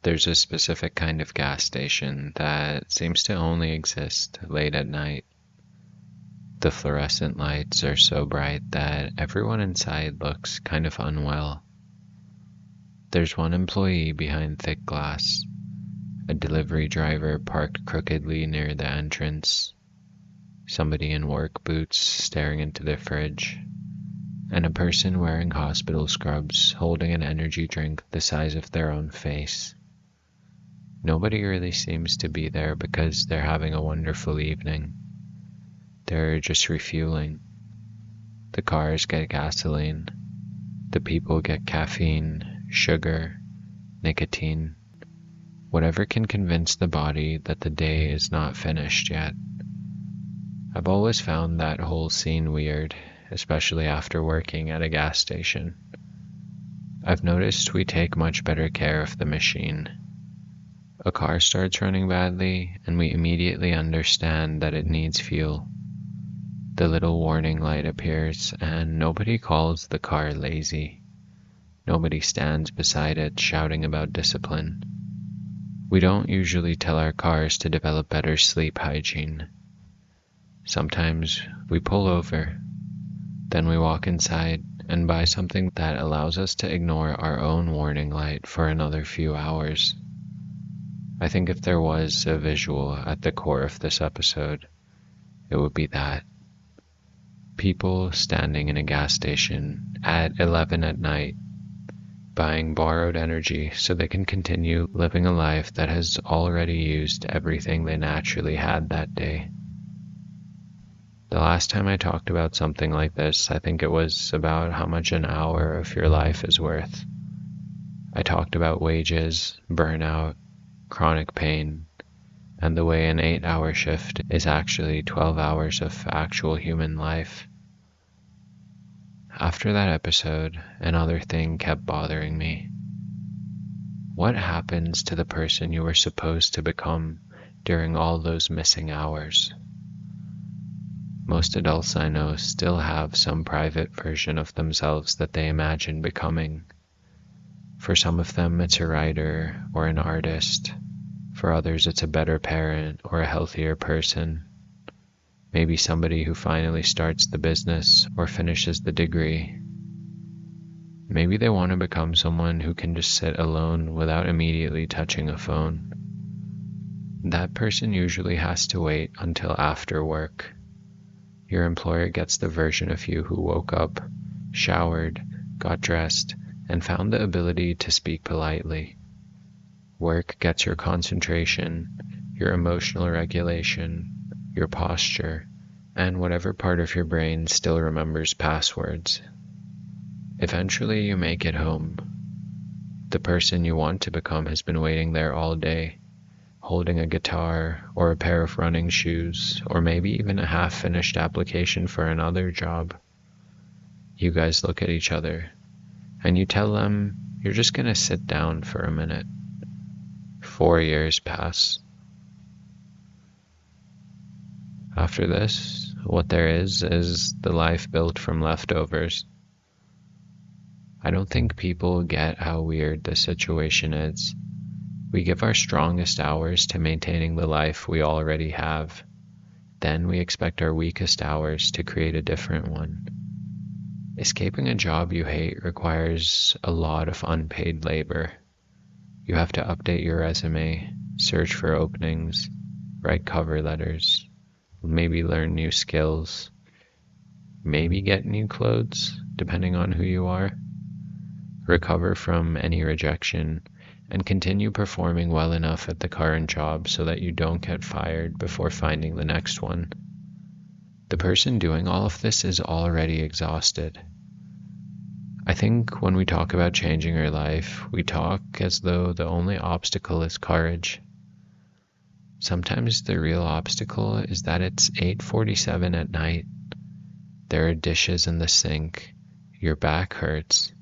There's a specific kind of gas station that seems to only exist late at night. The fluorescent lights are so bright that everyone inside looks kind of unwell. There's one employee behind thick glass, a delivery driver parked crookedly near the entrance, somebody in work boots staring into the fridge, and a person wearing hospital scrubs holding an energy drink the size of their own face. Nobody really seems to be there because they're having a wonderful evening. They're just refueling. The cars get gasoline. The people get caffeine, sugar, nicotine, whatever can convince the body that the day is not finished yet. I've always found that whole scene weird, especially after working at a gas station. I've noticed we take much better care of the machine. A car starts running badly, and we immediately understand that it needs fuel. The little warning light appears, and nobody calls the car lazy. Nobody stands beside it shouting about discipline. We don't usually tell our cars to develop better sleep hygiene. Sometimes we pull over, then we walk inside and buy something that allows us to ignore our own warning light for another few hours. I think if there was a visual at the core of this episode, it would be that. People standing in a gas station at 11 at night, buying borrowed energy so they can continue living a life that has already used everything they naturally had that day. The last time I talked about something like this, I think it was about how much an hour of your life is worth. I talked about wages, burnout, chronic pain, and the way an 8-hour shift is actually 12 hours of actual human life. After that episode, another thing kept bothering me. What happens to the person you were supposed to become during all those missing hours? Most adults I know still have some private version of themselves that they imagine becoming. For some of them, it's a writer or an artist. For others, it's a better parent or a healthier person. Maybe somebody who finally starts the business or finishes the degree. Maybe they want to become someone who can just sit alone without immediately touching a phone. That person usually has to wait until after work. Your employer gets the version of you who woke up, showered, got dressed, and found the ability to speak politely. Work gets your concentration, your emotional regulation, your posture, and whatever part of your brain still remembers passwords. Eventually you make it home. The person you want to become has been waiting there all day, holding a guitar or a pair of running shoes, or maybe even a half-finished application for another job. You guys look at each other, and you tell them you're just going to sit down for a minute. 4 years pass. After this, what there is the life built from leftovers. I don't think people get how weird the situation is. We give our strongest hours to maintaining the life we already have. Then we expect our weakest hours to create a different one. Escaping a job you hate requires a lot of unpaid labor. You have to update your resume, search for openings, write cover letters, maybe learn new skills, maybe get new clothes, depending on who you are, recover from any rejection, and continue performing well enough at the current job so that you don't get fired before finding the next one. The person doing all of this is already exhausted. I think when we talk about changing our life, we talk as though the only obstacle is courage. Sometimes the real obstacle is that it's 8:47 at night. There are dishes in the sink, your back hurts,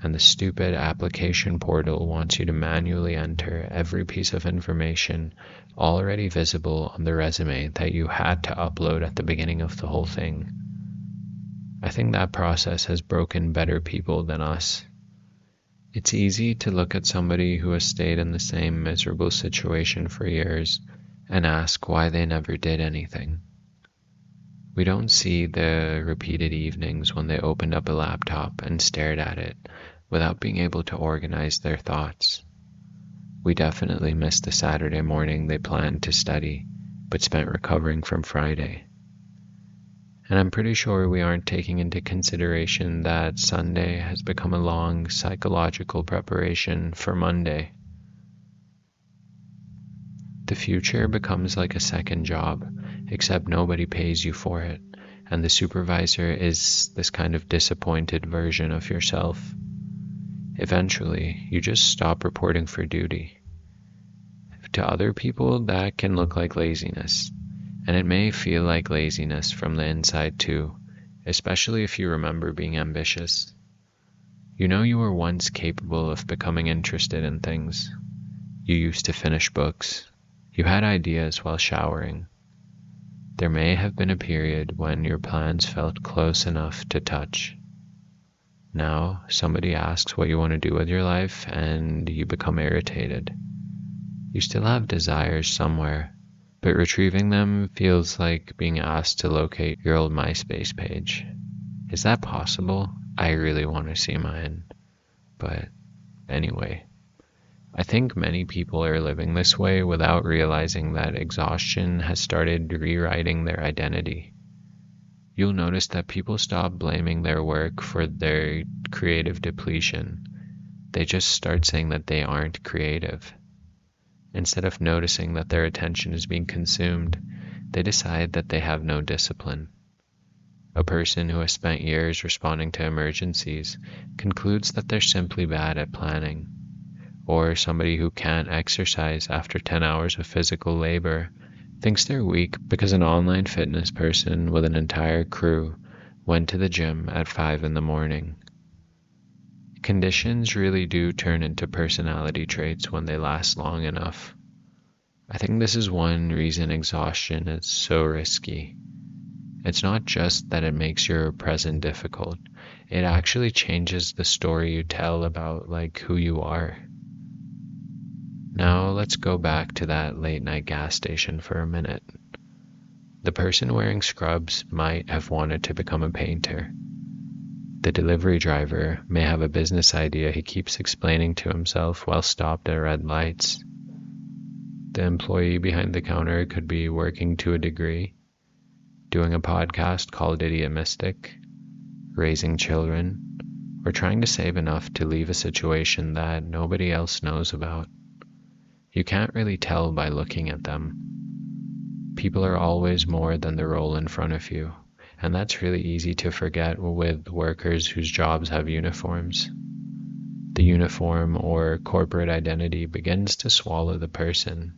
and the stupid application portal wants you to manually enter every piece of information already visible on the resume that you had to upload at the beginning of the whole thing. I think that process has broken better people than us. It's easy to look at somebody who has stayed in the same miserable situation for years and ask why they never did anything. We don't see the repeated evenings when they opened up a laptop and stared at it without being able to organize their thoughts. We definitely miss the Saturday morning they planned to study, but spent recovering from Friday. And I'm pretty sure we aren't taking into consideration that Sunday has become a long psychological preparation for Monday. The future becomes like a second job, except nobody pays you for it, and the supervisor is this kind of disappointed version of yourself. Eventually, you just stop reporting for duty. To other people, that can look like laziness, and it may feel like laziness from the inside too, especially if you remember being ambitious. You know you were once capable of becoming interested in things. You used to finish books. You had ideas while showering. There may have been a period when your plans felt close enough to touch. Now, somebody asks what you want to do with your life, and you become irritated. You still have desires somewhere, but retrieving them feels like being asked to locate your old MySpace page. Is that possible? I really want to see mine. But anyway, I think many people are living this way without realizing that exhaustion has started rewriting their identity. You'll notice that people stop blaming their work for their creative depletion. They just start saying that they aren't creative. Instead of noticing that their attention is being consumed, they decide that they have no discipline. A person who has spent years responding to emergencies concludes that they're simply bad at planning. Or somebody who can't exercise after 10 hours of physical labor thinks they're weak because an online fitness person with an entire crew went to the gym at 5 in the morning. Conditions really do turn into personality traits when they last long enough. I think this is one reason exhaustion is so risky. It's not just that it makes your present difficult, it actually changes the story you tell about who you are. Now let's go back to that late night gas station for a minute. The person wearing scrubs might have wanted to become a painter. The delivery driver may have a business idea he keeps explaining to himself while stopped at red lights. The employee behind the counter could be working to a degree, doing a podcast called Idiot Mystic, raising children, or trying to save enough to leave a situation that nobody else knows about. You can't really tell by looking at them. People are always more than the role in front of you. And that's really easy to forget with workers whose jobs have uniforms. The uniform or corporate identity begins to swallow the person.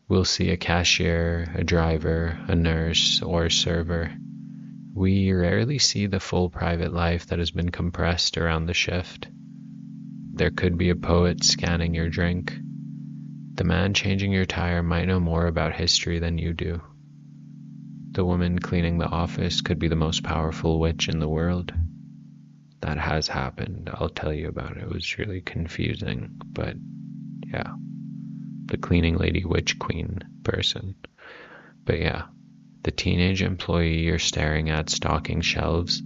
We'll see a cashier, a driver, a nurse, or a server. We rarely see the full private life that has been compressed around the shift. There could be a poet scanning your drink. The man changing your tire might know more about history than you do. The woman cleaning the office could be the most powerful witch in the world. That has happened. I'll tell you about it. It was really confusing, but yeah. The cleaning lady witch queen person. But yeah, the teenage employee you're staring at stocking shelves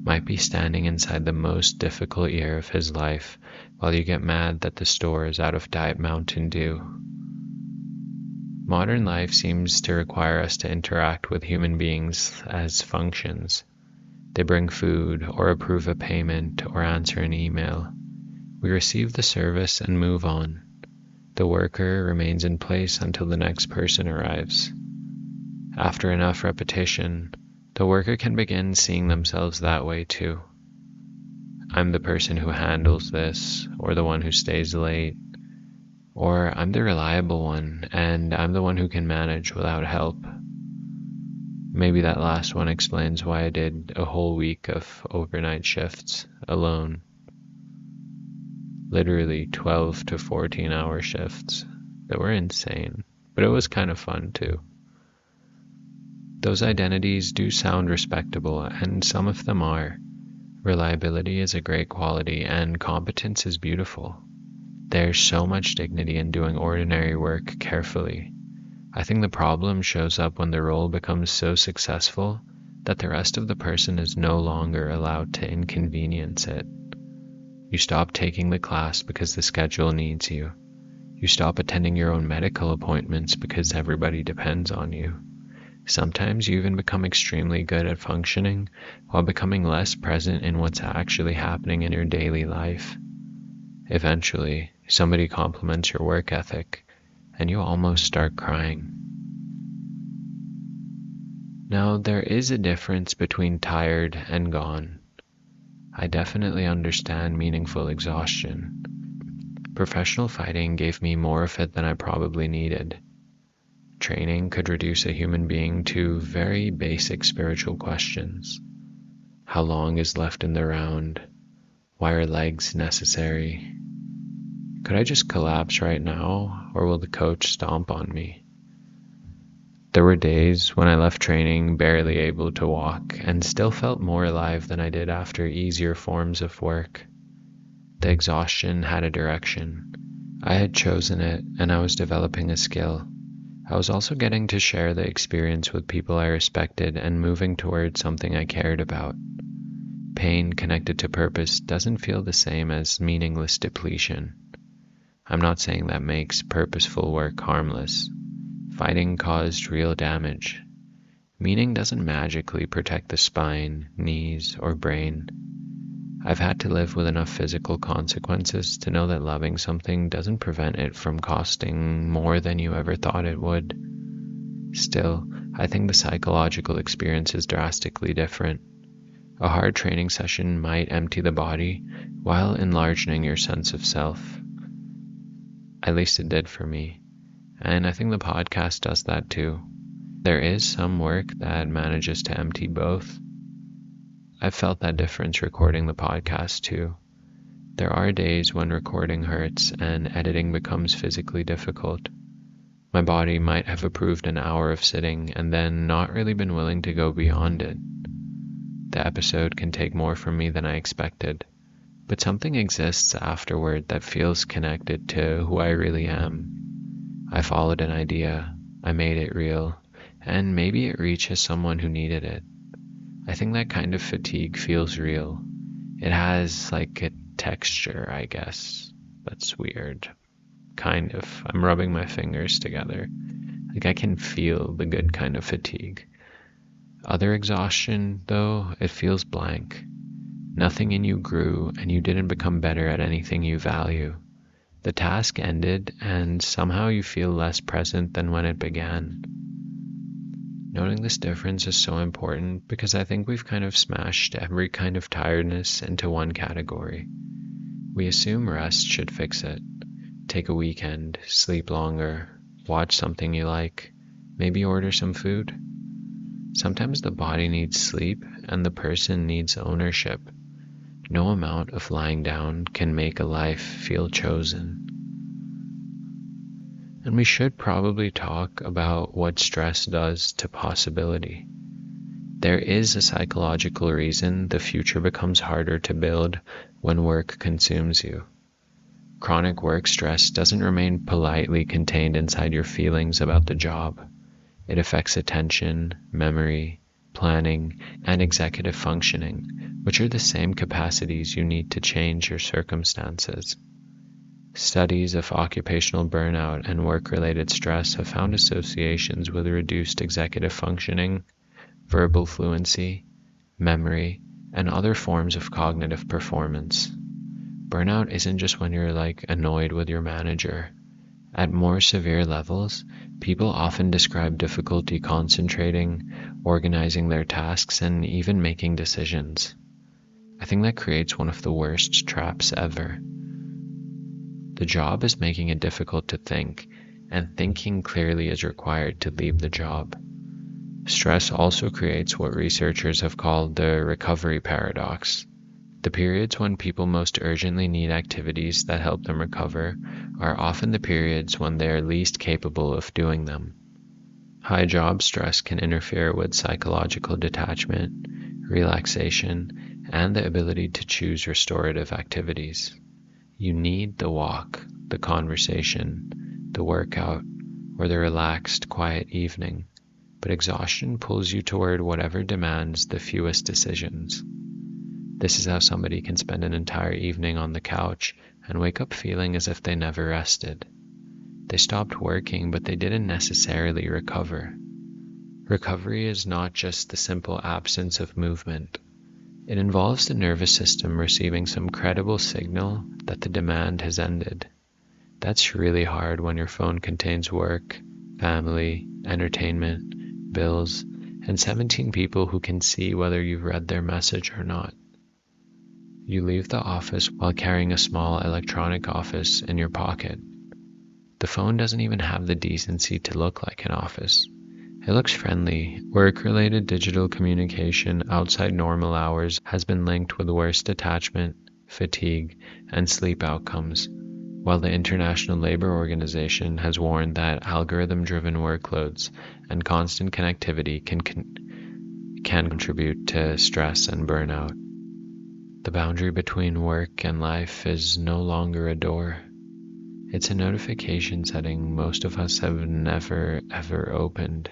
might be standing inside the most difficult year of his life while you get mad that the store is out of Diet Mountain Dew. Modern life seems to require us to interact with human beings as functions. They bring food, or approve a payment, or answer an email. We receive the service and move on. The worker remains in place until the next person arrives. After enough repetition, the worker can begin seeing themselves that way too. I'm the person who handles this, or the one who stays late. Or I'm the reliable one, and I'm the one who can manage without help. Maybe that last one explains why I did a whole week of overnight shifts alone. Literally 12 to 14-hour shifts that were insane, but it was kind of fun too. Those identities do sound respectable, and some of them are, Reliability is a great quality, and competence is beautiful. There's so much dignity in doing ordinary work carefully. I think the problem shows up when the role becomes so successful that the rest of the person is no longer allowed to inconvenience it. You stop taking the class because the schedule needs you. You stop attending your own medical appointments because everybody depends on you. Sometimes you even become extremely good at functioning while becoming less present in what's actually happening in your daily life. Eventually, somebody compliments your work ethic, and you almost start crying. Now, there is a difference between tired and gone. I definitely understand meaningful exhaustion. Professional fighting gave me more of it than I probably needed. Training could reduce a human being to very basic spiritual questions. How long is left in the round? Why are legs necessary? Could I just collapse right now, or will the coach stomp on me? There were days when I left training barely able to walk and still felt more alive than I did after easier forms of work. The exhaustion had a direction. I had chosen it, and I was developing a skill. I was also getting to share the experience with people I respected and moving towards something I cared about. Pain connected to purpose doesn't feel the same as meaningless depletion. I'm not saying that makes purposeful work harmless. Fighting caused real damage. Meaning doesn't magically protect the spine, knees, or brain. I've had to live with enough physical consequences to know that loving something doesn't prevent it from costing more than you ever thought it would. Still, I think the psychological experience is drastically different. A hard training session might empty the body while enlarging your sense of self. At least it did for me. And I think the podcast does that too. There is some work that manages to empty both. I've felt that difference recording the podcast too. There are days when recording hurts and editing becomes physically difficult. My body might have approved an hour of sitting and then not really been willing to go beyond it. The episode can take more from me than I expected, but something exists afterward that feels connected to who I really am. I followed an idea, I made it real, and maybe it reaches someone who needed it. I think that kind of fatigue feels real. It has like a texture, I guess. That's weird. Kind of. I'm rubbing my fingers together. Like I can feel the good kind of fatigue. Other exhaustion, though, it feels blank. Nothing in you grew, and you didn't become better at anything you value. The task ended, and somehow you feel less present than when it began. Noting this difference is so important because I think we've kind of smashed every kind of tiredness into one category. We assume rest should fix it. Take a weekend, sleep longer, watch something you like, maybe order some food. Sometimes the body needs sleep and the person needs ownership. No amount of lying down can make a life feel chosen. And we should probably talk about what stress does to possibility. There is a psychological reason the future becomes harder to build when work consumes you. Chronic work stress doesn't remain politely contained inside your feelings about the job. It affects attention, memory, planning, and executive functioning, which are the same capacities you need to change your circumstances. Studies of occupational burnout and work-related stress have found associations with reduced executive functioning, verbal fluency, memory, and other forms of cognitive performance. Burnout isn't just when you're annoyed with your manager. At more severe levels, people often describe difficulty concentrating, organizing their tasks, and even making decisions. I think that creates one of the worst traps ever. The job is making it difficult to think, and thinking clearly is required to leave the job. Stress also creates what researchers have called the recovery paradox. The periods when people most urgently need activities that help them recover are often the periods when they are least capable of doing them. High job stress can interfere with psychological detachment, relaxation, and the ability to choose restorative activities. You need the walk, the conversation, the workout, or the relaxed, quiet evening, but exhaustion pulls you toward whatever demands the fewest decisions. This is how somebody can spend an entire evening on the couch and wake up feeling as if they never rested. They stopped working, but they didn't necessarily recover. Recovery is not just the simple absence of movement. It involves the nervous system receiving some credible signal that the demand has ended. That's really hard when your phone contains work, family, entertainment, bills, and 17 people who can see whether you've read their message or not. You leave the office while carrying a small electronic office in your pocket. The phone doesn't even have the decency to look like an office. It looks friendly. Work-related digital communication outside normal hours has been linked with worse detachment, fatigue, and sleep outcomes, while the International Labour Organization has warned that algorithm-driven workloads and constant connectivity can contribute to stress and burnout. The boundary between work and life is no longer a door. It's a notification setting most of us have never ever opened.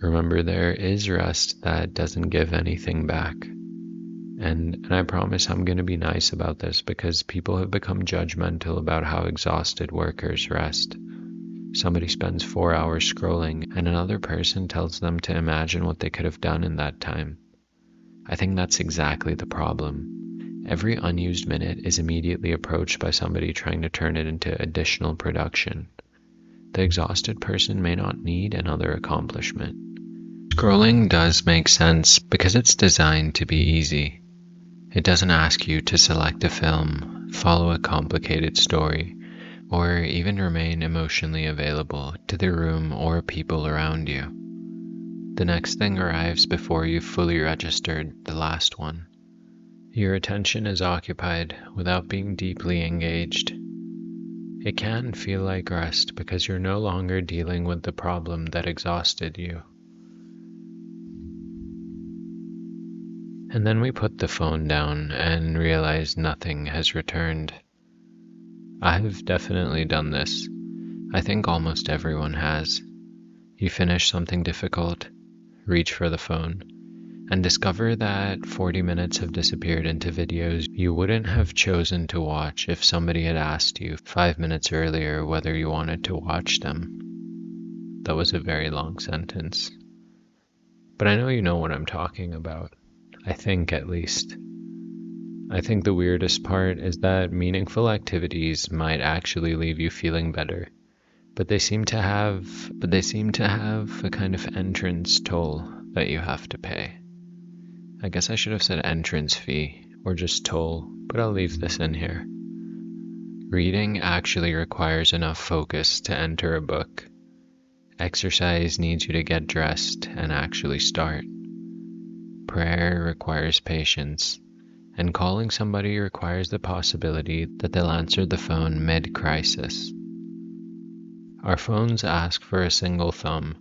Remember, there is rest that doesn't give anything back. And I promise I'm going to be nice about this because people have become judgmental about how exhausted workers rest. Somebody spends 4 hours scrolling and another person tells them to imagine what they could have done in that time. I think that's exactly the problem. Every unused minute is immediately approached by somebody trying to turn it into additional production. The exhausted person may not need another accomplishment. Scrolling does make sense because it's designed to be easy. It doesn't ask you to select a film, follow a complicated story, or even remain emotionally available to the room or people around you. The next thing arrives before you've fully registered the last one. Your attention is occupied without being deeply engaged. It can feel like rest because you're no longer dealing with the problem that exhausted you. And then we put the phone down and realize nothing has returned. I've definitely done this. I think almost everyone has. You finish something difficult, reach for the phone, and discover that 40 minutes have disappeared into videos you wouldn't have chosen to watch if somebody had asked you 5 minutes earlier whether you wanted to watch them. That was a very long sentence. But I know you know what I'm talking about. I think, at least. I think the weirdest part is that meaningful activities might actually leave you feeling better, but they seem to have a kind of entrance toll that you have to pay. I guess I should have said entrance fee or just toll, but I'll leave this in here. Reading actually requires enough focus to enter a book. Exercise needs you to get dressed and actually start. Prayer requires patience, and calling somebody requires the possibility that they'll answer the phone mid-crisis. Our phones ask for a single thumb,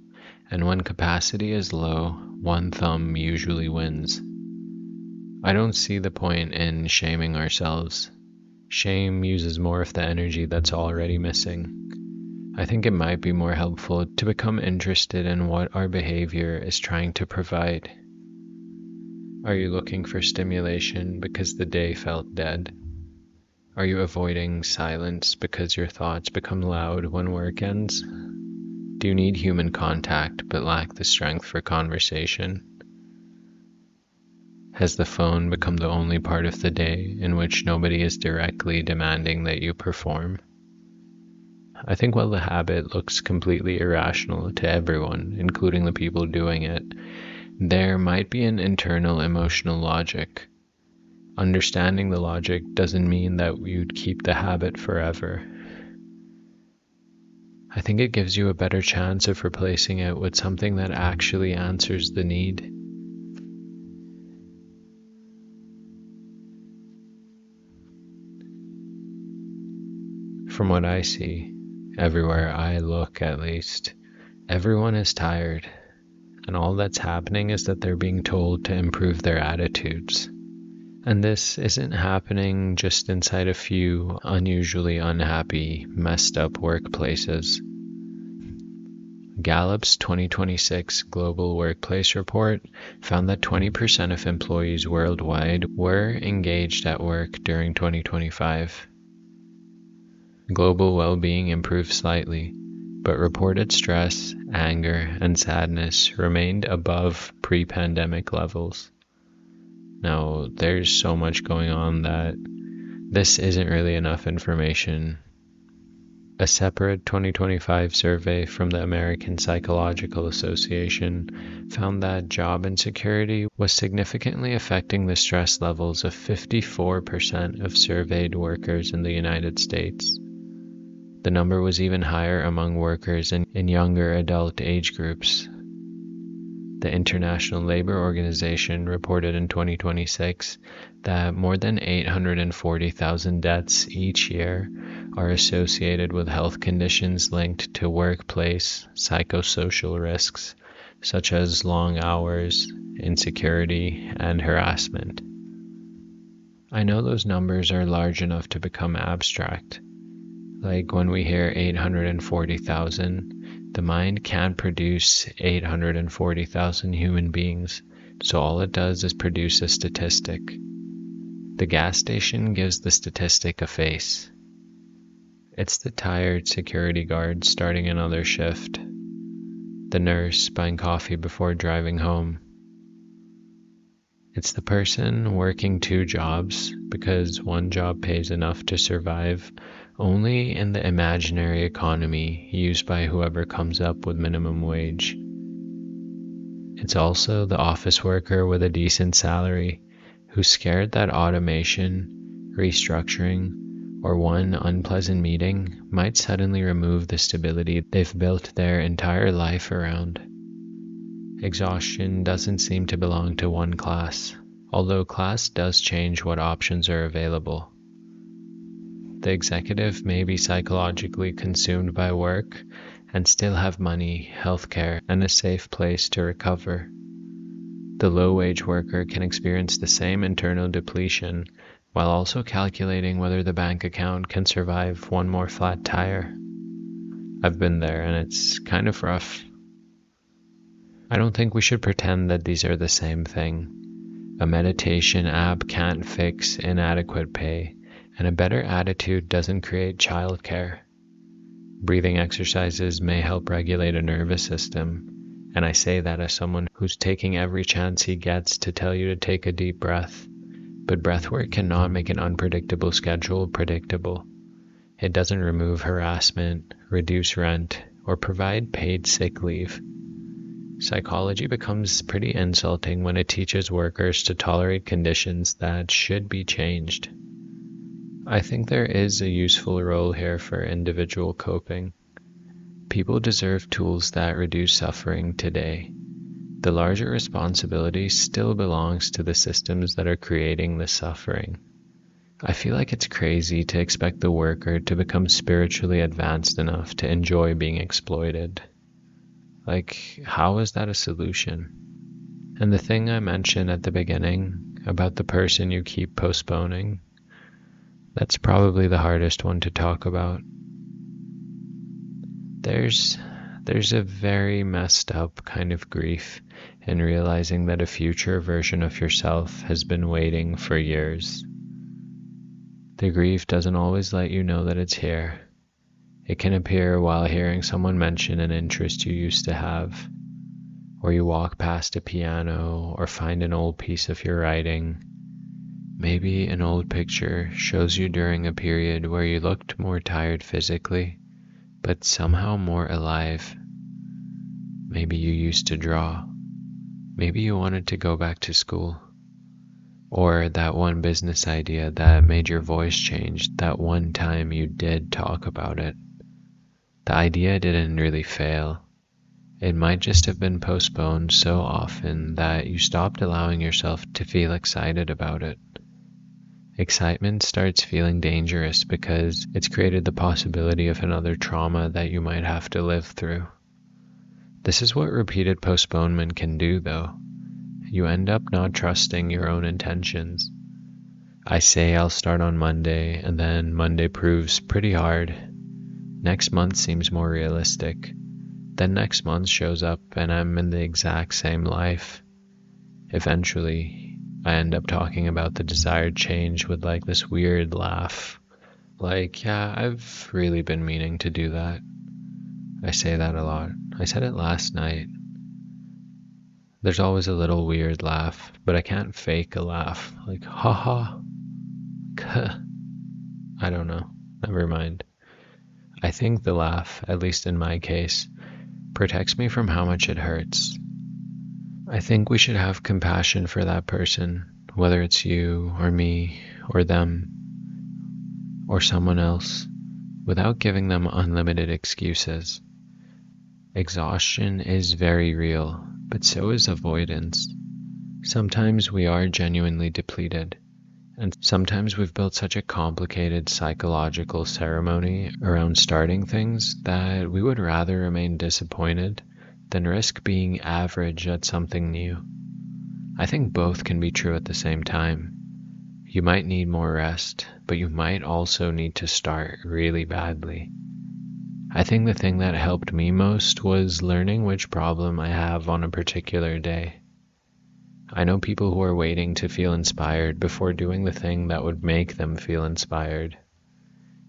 and when capacity is low, one thumb usually wins. I don't see the point in shaming ourselves. Shame uses more of the energy that's already missing. I think it might be more helpful to become interested in what our behavior is trying to provide. Are you looking for stimulation because the day felt dead? Are you avoiding silence because your thoughts become loud when work ends? Do you need human contact but lack the strength for conversation? Has the phone become the only part of the day in which nobody is directly demanding that you perform? I think while the habit looks completely irrational to everyone, including the people doing it, there might be an internal emotional logic. Understanding the logic doesn't mean that you'd keep the habit forever. I think it gives you a better chance of replacing it with something that actually answers the need. From what I see, everywhere I look at least, everyone is tired. And all that's happening is that they're being told to improve their attitudes. And this isn't happening just inside a few unusually unhappy, messed up workplaces. Gallup's 2026 Global Workplace Report found that 20% of employees worldwide were engaged at work during 2025. Global well-being improved slightly, but reported stress, anger, and sadness remained above pre-pandemic levels. Now, there's so much going on that this isn't really enough information. A separate 2025 survey from the American Psychological Association found that job insecurity was significantly affecting the stress levels of 54% of surveyed workers in the United States. The number was even higher among workers in younger adult age groups. The International Labour Organization reported in 2026 that more than 840,000 deaths each year are associated with health conditions linked to workplace psychosocial risks, such as long hours, insecurity, and harassment. I know those numbers are large enough to become abstract. Like when we hear 840,000, the mind can't produce 840,000 human beings, so all it does is produce a statistic. The gas station gives the statistic a face. It's the tired security guard starting another shift, the nurse buying coffee before driving home. It's the person working 2 jobs because one job pays enough to survive only in the imaginary economy used by whoever comes up with minimum wage. It's also the office worker with a decent salary who's scared that automation, restructuring, or one unpleasant meeting might suddenly remove the stability they've built their entire life around. Exhaustion doesn't seem to belong to one class, although class does change what options are available. The executive may be psychologically consumed by work and still have money, healthcare, and a safe place to recover. The low-wage worker can experience the same internal depletion while also calculating whether the bank account can survive one more flat tire. I've been there and it's kind of rough. I don't think we should pretend that these are the same thing. A meditation app can't fix inadequate pay, and a better attitude doesn't create childcare. Breathing exercises may help regulate a nervous system, and I say that as someone who's taking every chance he gets to tell you to take a deep breath. But breathwork cannot make an unpredictable schedule predictable. It doesn't remove harassment, reduce rent, or provide paid sick leave. Psychology becomes pretty insulting when it teaches workers to tolerate conditions that should be changed. I think there is a useful role here for individual coping. People deserve tools that reduce suffering today. The larger responsibility still belongs to the systems that are creating the suffering. I feel like it's crazy to expect the worker to become spiritually advanced enough to enjoy being exploited. Like, how is that a solution? And the thing I mentioned at the beginning about the person you keep postponing, that's probably the hardest one to talk about. There's a very messed up kind of grief in realizing that a future version of yourself has been waiting for years. The grief doesn't always let you know that it's here. It can appear while hearing someone mention an interest you used to have, or you walk past a piano or find an old piece of your writing. Maybe an old picture shows you during a period where you looked more tired physically, but somehow more alive. Maybe you used to draw. Maybe you wanted to go back to school. Or that one business idea that made your voice change that one time you did talk about it. The idea didn't really fail. It might just have been postponed so often that you stopped allowing yourself to feel excited about it. Excitement starts feeling dangerous because it's created the possibility of another trauma that you might have to live through. This is what repeated postponement can do, though. You end up not trusting your own intentions. I say I'll start on Monday, and then Monday proves pretty hard. Next month seems more realistic. Then next month shows up and I'm in the exact same life. Eventually, I end up talking about the desired change with like this weird laugh. Like, yeah, I've really been meaning to do that. I say that a lot. I said it last night. There's always a little weird laugh, but I can't fake a laugh. Like, haha. I don't know. Never mind. I think the laugh, at least in my case, protects me from how much it hurts. I think we should have compassion for that person, whether it's you or me or them or someone else, without giving them unlimited excuses. Exhaustion is very real, but so is avoidance. Sometimes we are genuinely depleted, and sometimes we've built such a complicated psychological ceremony around starting things that we would rather remain disappointed than risk being average at something new. I think both can be true at the same time. You might need more rest, but you might also need to start really badly. I think the thing that helped me most was learning which problem I have on a particular day. I know people who are waiting to feel inspired before doing the thing that would make them feel inspired.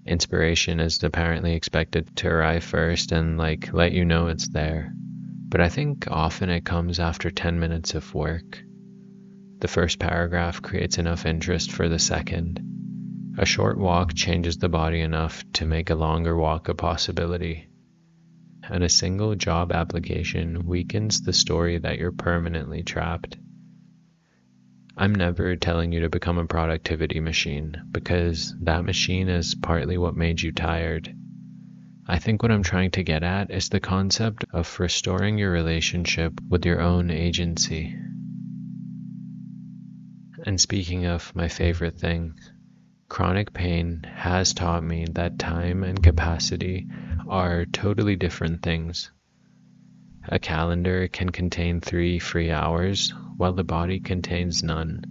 Inspiration is apparently expected to arrive first and let you know it's there. But I think often it comes after 10 minutes of work. The first paragraph creates enough interest for the second. A short walk changes the body enough to make a longer walk a possibility. And a single job application weakens the story that you're permanently trapped. I'm never telling you to become a productivity machine, because that machine is partly what made you tired. I think what I'm trying to get at is the concept of restoring your relationship with your own agency. And speaking of my favorite thing, chronic pain has taught me that time and capacity are totally different things. A calendar can contain 3 free hours, while the body contains none.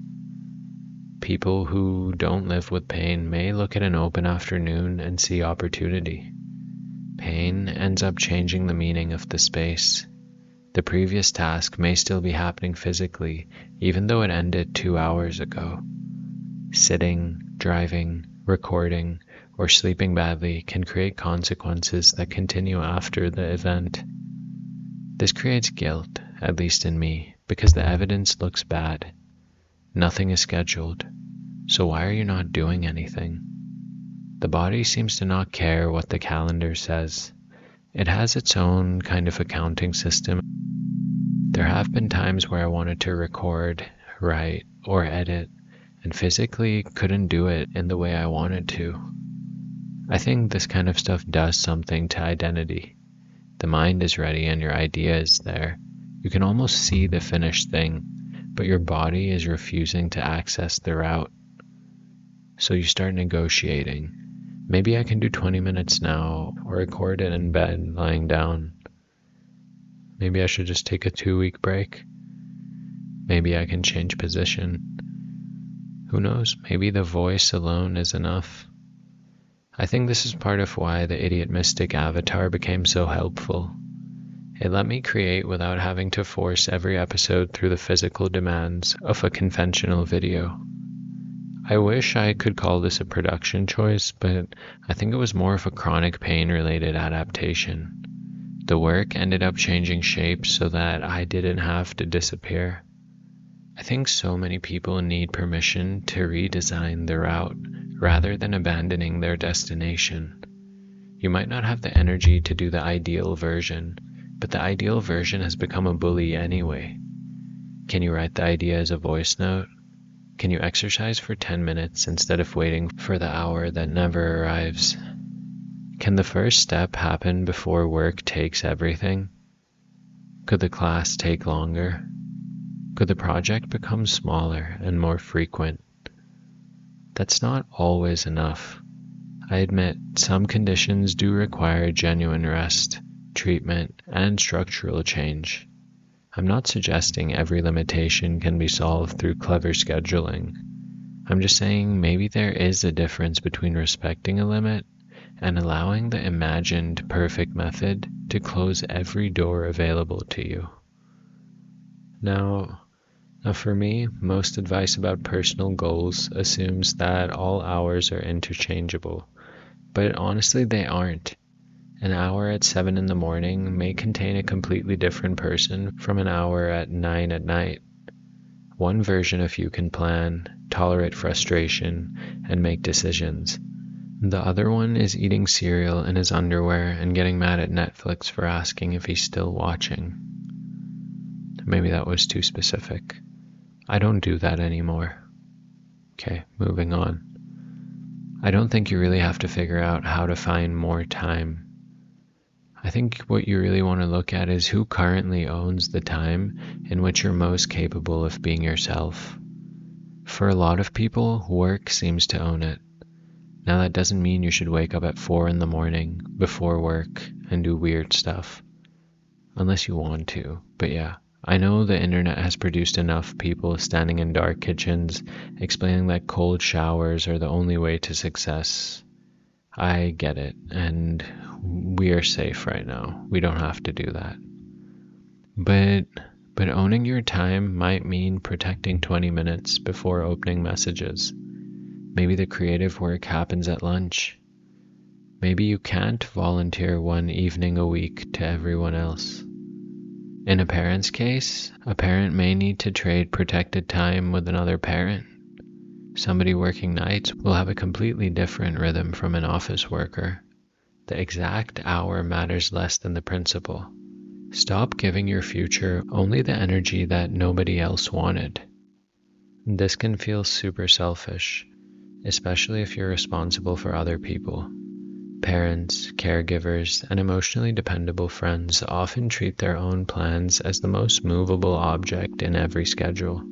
People who don't live with pain may look at an open afternoon and see opportunity. Pain ends up changing the meaning of the space. The previous task may still be happening physically, even though it ended 2 hours ago. Sitting, driving, recording, or sleeping badly can create consequences that continue after the event. This creates guilt, at least in me, because the evidence looks bad. Nothing is scheduled, so why are you not doing anything? The body seems to not care what the calendar says. It has its own kind of accounting system. There have been times where I wanted to record, write, or edit, and physically couldn't do it in the way I wanted to. I think this kind of stuff does something to identity. The mind is ready and your idea is there. You can almost see the finished thing, but your body is refusing to access the route. So you start negotiating. Maybe I can do 20 minutes now, or record it in bed, lying down. Maybe I should just take a 2-week break. Maybe I can change position. Who knows, maybe the voice alone is enough. I think this is part of why the Idiot Mystic avatar became so helpful. It let me create without having to force every episode through the physical demands of a conventional video. I wish I could call this a production choice, but I think it was more of a chronic pain-related adaptation. The work ended up changing shape so that I didn't have to disappear. I think so many people need permission to redesign the route rather than abandoning their destination. You might not have the energy to do the ideal version, but the ideal version has become a bully anyway. Can you write the idea as a voice note? Can you exercise for 10 minutes instead of waiting for the hour that never arrives? Can the first step happen before work takes everything? Could the class take longer? Could the project become smaller and more frequent? That's not always enough. I admit some conditions do require genuine rest, treatment, and structural change. I'm not suggesting every limitation can be solved through clever scheduling. I'm just saying maybe there is a difference between respecting a limit and allowing the imagined perfect method to close every door available to you. Now, for me, most advice about personal goals assumes that all hours are interchangeable, but honestly they aren't. An hour at 7 in the morning may contain a completely different person from an hour at 9 at night. One version of you can plan, tolerate frustration, and make decisions. The other one is eating cereal in his underwear and getting mad at Netflix for asking if he's still watching. Maybe that was too specific. I don't do that anymore. Okay, moving on. I don't think you really have to figure out how to find more time. I think what you really want to look at is who currently owns the time in which you're most capable of being yourself. For a lot of people, work seems to own it. Now that doesn't mean you should wake up at 4 in the morning before work and do weird stuff. Unless you want to, but yeah. I know the internet has produced enough people standing in dark kitchens explaining that cold showers are the only way to success. I get it, and we are safe right now. We don't have to do that. But owning your time might mean protecting 20 minutes before opening messages. Maybe the creative work happens at lunch. Maybe you can't volunteer one evening a week to everyone else. In a parent's case, a parent may need to trade protected time with another parent. Somebody working nights will have a completely different rhythm from an office worker. The exact hour matters less than the principle. Stop giving your future only the energy that nobody else wanted. This can feel super selfish, especially if you're responsible for other people. Parents, caregivers, and emotionally dependable friends often treat their own plans as the most movable object in every schedule.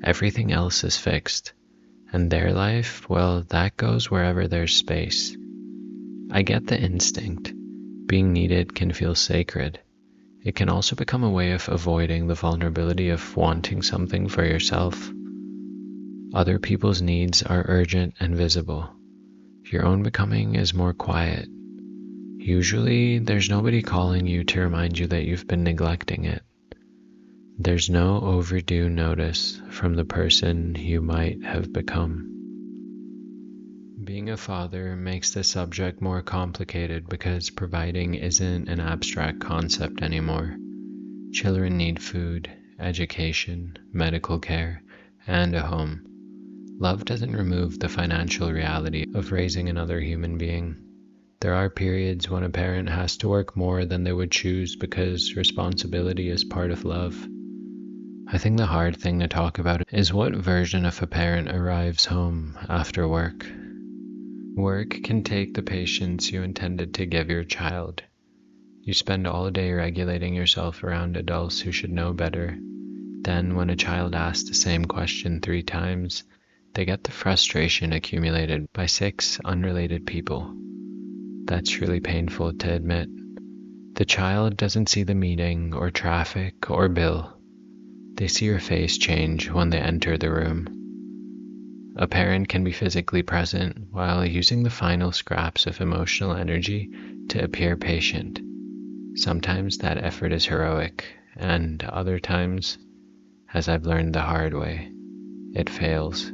Everything else is fixed. And their life, well, that goes wherever there's space. I get the instinct. Being needed can feel sacred. It can also become a way of avoiding the vulnerability of wanting something for yourself. Other people's needs are urgent and visible. Your own becoming is more quiet. Usually, there's nobody calling you to remind you that you've been neglecting it. There's no overdue notice from the person you might have become. Being a father makes the subject more complicated because providing isn't an abstract concept anymore. Children need food, education, medical care, and a home. Love doesn't remove the financial reality of raising another human being. There are periods when a parent has to work more than they would choose because responsibility is part of love. I think the hard thing to talk about is what version of a parent arrives home after work. Work can take the patience you intended to give your child. You spend all day regulating yourself around adults who should know better. Then, when a child asks the same question 3 times, they get the frustration accumulated by 6 unrelated people. That's really painful to admit. The child doesn't see the meeting or traffic or bill. They see your face change when they enter the room. A parent can be physically present while using the final scraps of emotional energy to appear patient. Sometimes that effort is heroic, and other times, as I've learned the hard way, it fails.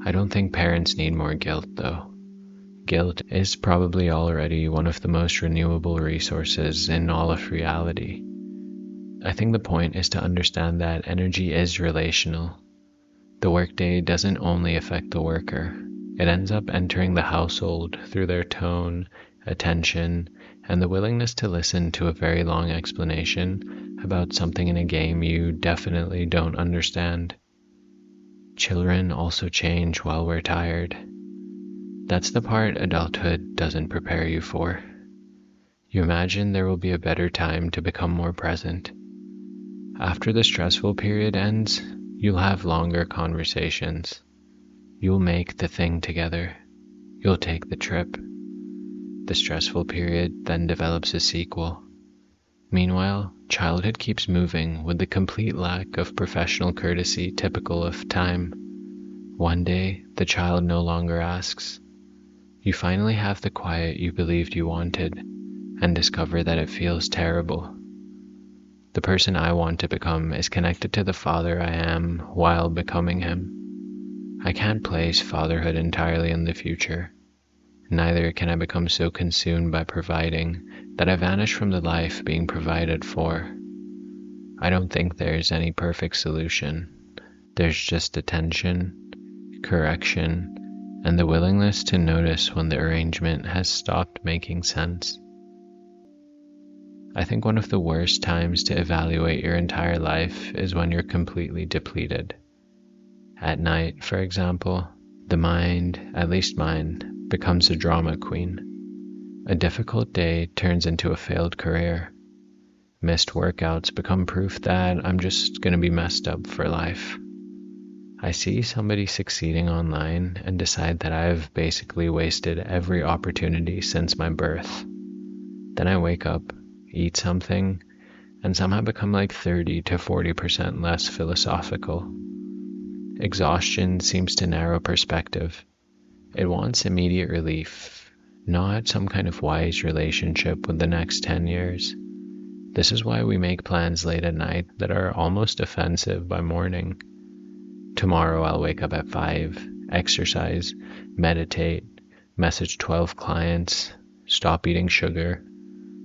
I don't think parents need more guilt, though. Guilt is probably already one of the most renewable resources in all of reality. I think the point is to understand that energy is relational. The workday doesn't only affect the worker. It ends up entering the household through their tone, attention, and the willingness to listen to a very long explanation about something in a game you definitely don't understand. Children also change while we're tired. That's the part adulthood doesn't prepare you for. You imagine there will be a better time to become more present. After the stressful period ends, you'll have longer conversations. You'll make the thing together. You'll take the trip. The stressful period then develops a sequel. Meanwhile, childhood keeps moving with the complete lack of professional courtesy typical of time. One day, the child no longer asks. You finally have the quiet you believed you wanted and discover that it feels terrible. The person I want to become is connected to the father I am while becoming him. I can't place fatherhood entirely in the future. Neither can I become so consumed by providing that I vanish from the life being provided for. I don't think there's any perfect solution. There's just attention, correction, and the willingness to notice when the arrangement has stopped making sense. I think one of the worst times to evaluate your entire life is when you're completely depleted. At night, for example, the mind, at least mine, becomes a drama queen. A difficult day turns into a failed career. Missed workouts become proof that I'm just going to be messed up for life. I see somebody succeeding online and decide that I've basically wasted every opportunity since my birth. Then I wake up, eat something, and somehow become like 30 to 40% less philosophical. Exhaustion seems to narrow perspective. It wants immediate relief, not some kind of wise relationship with the next 10 years. This is why we make plans late at night that are almost offensive by morning. Tomorrow I'll wake up at 5, exercise, meditate, message 12 clients, stop eating sugar,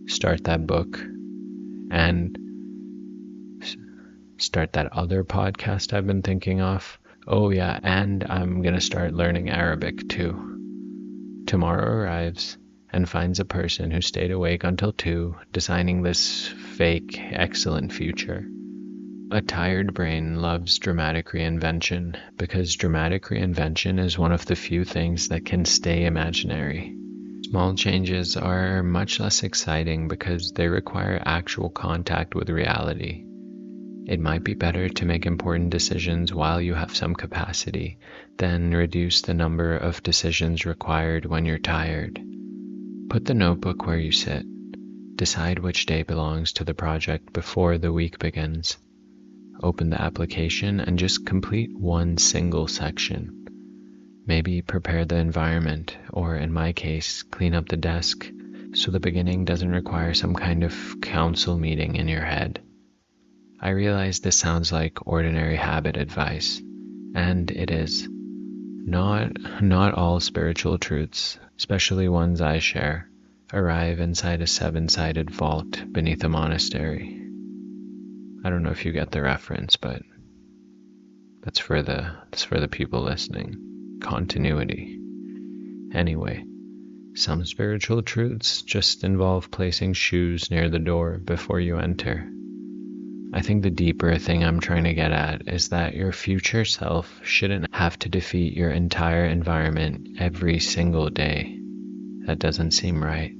start that book, and start that other podcast I've been thinking of. Oh yeah, and I'm gonna start learning Arabic too. Tomorrow arrives and finds a person who stayed awake until 2, designing this fake, excellent future. A tired brain loves dramatic reinvention because dramatic reinvention is one of the few things that can stay imaginary. Small changes are much less exciting because they require actual contact with reality. It might be better to make important decisions while you have some capacity than reduce the number of decisions required when you're tired. Put the notebook where you sit. Decide which day belongs to the project before the week begins. Open the application and just complete one single section. Maybe prepare the environment, or in my case, clean up the desk, so the beginning doesn't require some kind of council meeting in your head. I realize this sounds like ordinary habit advice, and it is. Not all spiritual truths, especially ones I share, arrive inside a 7-sided vault beneath a monastery. I don't know if you get the reference, but that's for the people listening. Continuity. Anyway, some spiritual truths just involve placing shoes near the door before you enter. I think the deeper thing I'm trying to get at is that your future self shouldn't have to defeat your entire environment every single day. That doesn't seem right.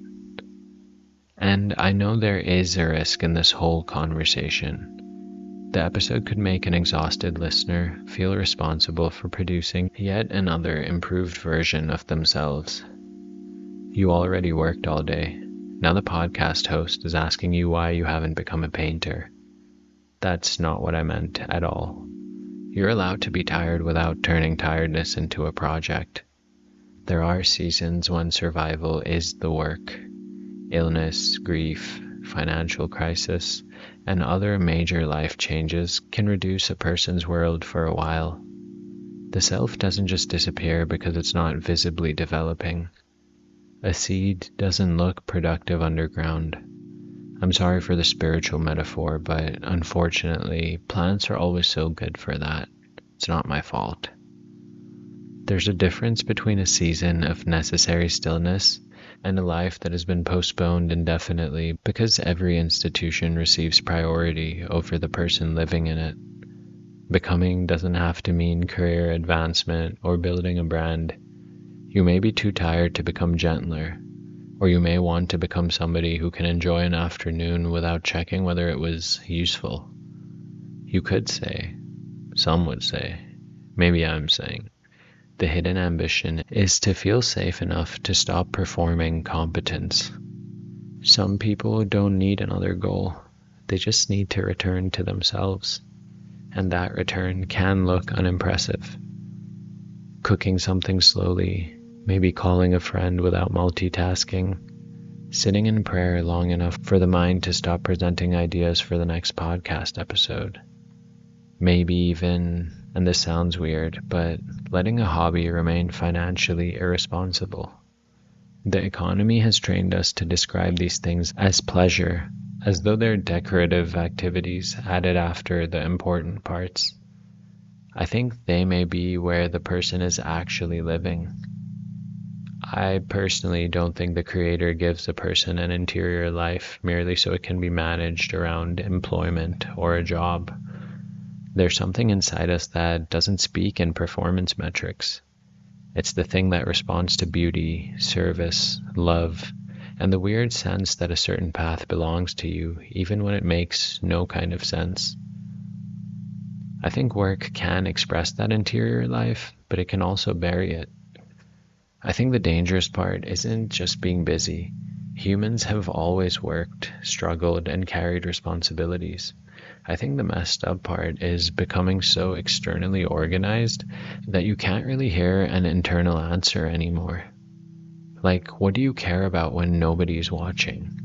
And I know there is a risk in this whole conversation. The episode could make an exhausted listener feel responsible for producing yet another improved version of themselves. You already worked all day. Now the podcast host is asking you why you haven't become a painter. That's not what I meant at all. You're allowed to be tired without turning tiredness into a project. There are seasons when survival is the work. Illness, grief, financial crisis, and other major life changes can reduce a person's world for a while. The self doesn't just disappear because it's not visibly developing. A seed doesn't look productive underground. I'm sorry for the spiritual metaphor, but unfortunately, plants are always so good for that. It's not my fault. There's a difference between a season of necessary stillness and a life that has been postponed indefinitely because every institution receives priority over the person living in it. Becoming doesn't have to mean career advancement or building a brand. You may be too tired to become gentler, or you may want to become somebody who can enjoy an afternoon without checking whether it was useful. You could say, some would say, maybe I'm saying, the hidden ambition is to feel safe enough to stop performing competence. Some people don't need another goal. They just need to return to themselves. And that return can look unimpressive. cooking something slowly, maybe calling a friend without multitasking, sitting in prayer long enough for the mind to stop presenting ideas for the next podcast episode. Maybe even, and this sounds weird, but letting a hobby remain financially irresponsible. The economy has trained us to describe these things as pleasure, as though they're decorative activities added after the important parts. I think they may be where the person is actually living. I personally don't think the Creator gives a person an interior life merely so it can be managed around employment or a job. There's something inside us that doesn't speak in performance metrics. It's the thing that responds to beauty, service, love, and the weird sense that a certain path belongs to you, even when it makes no kind of sense. I think work can express that interior life, but it can also bury it. I think the dangerous part isn't just being busy. Humans have always worked, struggled, and carried responsibilities. I think the messed up part is becoming so externally organized that you can't really hear an internal answer anymore. Like, what do you care about when nobody's watching?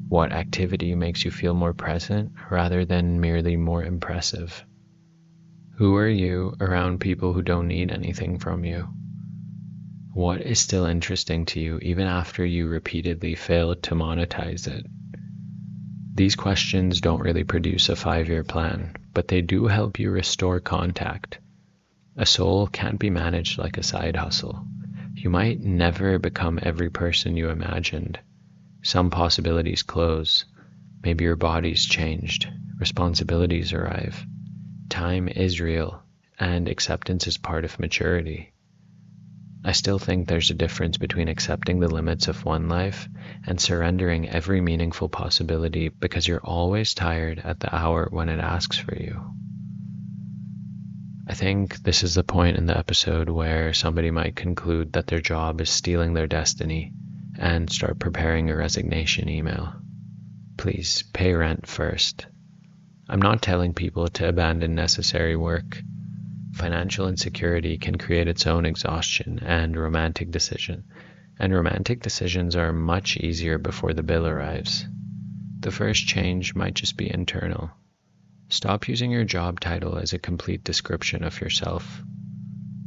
What activity makes you feel more present rather than merely more impressive? Who are you around people who don't need anything from you? What is still interesting to you even after you repeatedly failed to monetize it? These questions don't really produce a 5-year plan, but they do help you restore contact. A soul can't be managed like a side hustle. You might never become every person you imagined. Some possibilities close. Maybe your body's changed. Responsibilities arrive. Time is real, and acceptance is part of maturity. I still think there's a difference between accepting the limits of one life and surrendering every meaningful possibility because you're always tired at the hour when it asks for you. I think this is the point in the episode where somebody might conclude that their job is stealing their destiny and start preparing a resignation email. Please pay rent first. I'm not telling people to abandon necessary work. Financial insecurity can create its own exhaustion and romantic decisions are much easier before the bill arrives. The first change might just be internal. Stop using your job title as a complete description of yourself.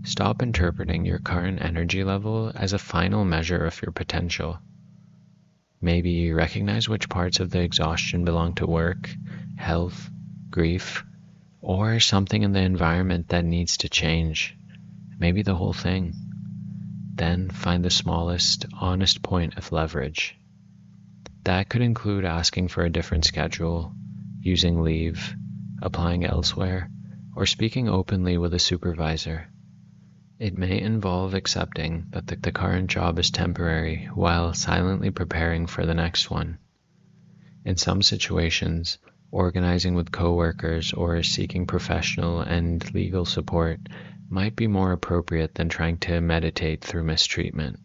Stop interpreting your current energy level as a final measure of your potential. Maybe recognize which parts of the exhaustion belong to work, health, grief, or something in the environment that needs to change. Maybe the whole thing. Then find the smallest, honest point of leverage. That could include asking for a different schedule, using leave, applying elsewhere, or speaking openly with a supervisor. It may involve accepting that the current job is temporary while silently preparing for the next one. In some situations, organizing with coworkers or seeking professional and legal support might be more appropriate than trying to meditate through mistreatment.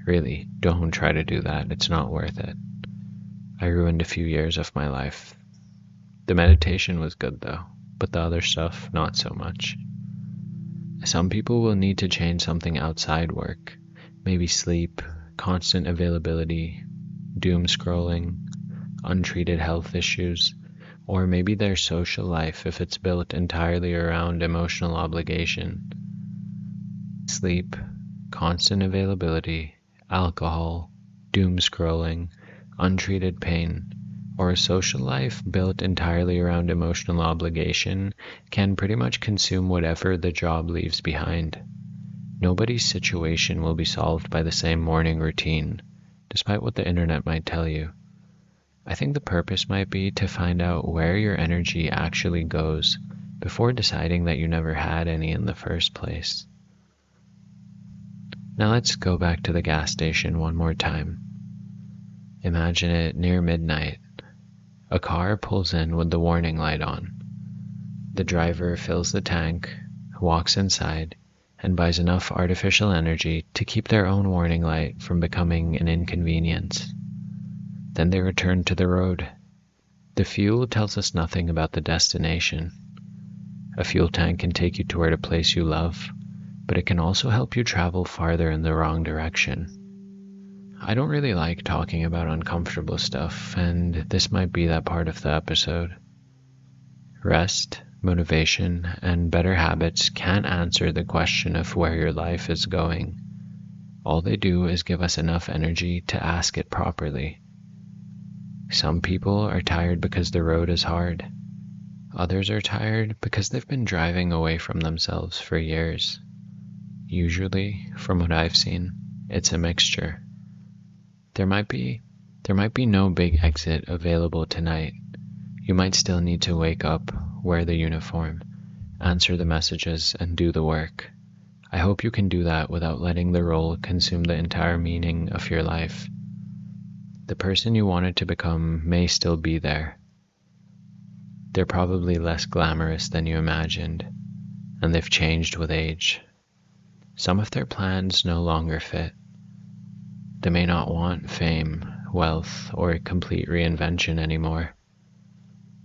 Really, don't try to do that. It's not worth it. I ruined a few years of my life. The meditation was good though, but the other stuff, not so much. Some people will need to change something outside work. Maybe sleep, constant availability, doom scrolling, untreated health issues, or maybe their social life if it's built entirely around emotional obligation. Sleep, constant availability, alcohol, doom scrolling, untreated pain, or a social life built entirely around emotional obligation can pretty much consume whatever the job leaves behind. Nobody's situation will be solved by the same morning routine, despite what the internet might tell you. I think the purpose might be to find out where your energy actually goes before deciding that you never had any in the first place. Now let's go back to the gas station one more time. Imagine it near midnight. A car pulls in with the warning light on. The driver fills the tank, walks inside, and buys enough artificial energy to keep their own warning light from becoming an inconvenience. Then they return to the road. The fuel tells us nothing about the destination. A fuel tank can take you toward a place you love, but it can also help you travel farther in the wrong direction. I don't really like talking about uncomfortable stuff, and this might be that part of the episode. Rest, motivation, and better habits can't answer the question of where your life is going. All they do is give us enough energy to ask it properly. Some people are tired because the road is hard. Others are tired because they've been driving away from themselves for years. Usually, from what I've seen, it's a mixture. There might be no big exit available tonight. You might still need to wake up, wear the uniform, answer the messages, and do the work. I hope you can do that without letting the role consume the entire meaning of your life. The person you wanted to become may still be there. They're probably less glamorous than you imagined, and they've changed with age. Some of their plans no longer fit. They may not want fame, wealth, or complete reinvention anymore.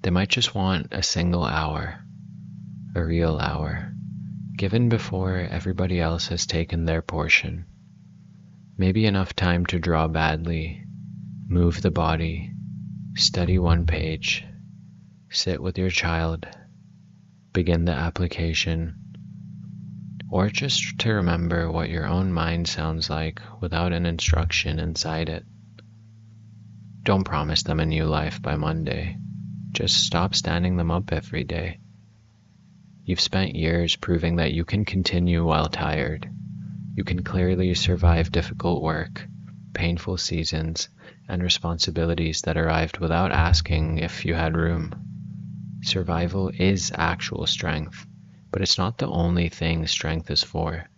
They might just want a single hour, a real hour, given before everybody else has taken their portion. Maybe enough time to draw badly, move the body, study one page, sit with your child, begin the application, or just to remember what your own mind sounds like without an instruction inside it. Don't promise them a new life by Monday. Just stop standing them up every day. You've spent years proving that you can continue while tired. You can clearly survive difficult work, painful seasons, and responsibilities that arrived without asking if you had room. Survival is actual strength, but it's not the only thing strength is for.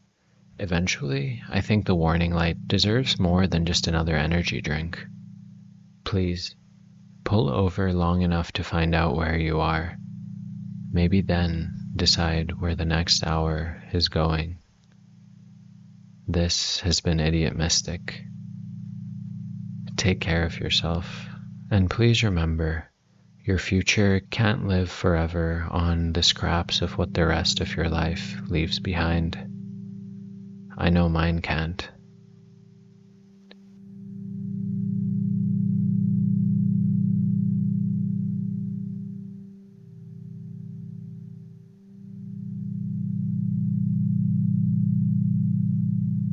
Eventually, I think the warning light deserves more than just another energy drink. Please, pull over long enough to find out where you are. Maybe then decide where the next hour is going. This has been Idiot Mystic. Take care of yourself, and please remember, your future can't live forever on the scraps of what the rest of your life leaves behind. I know mine can't.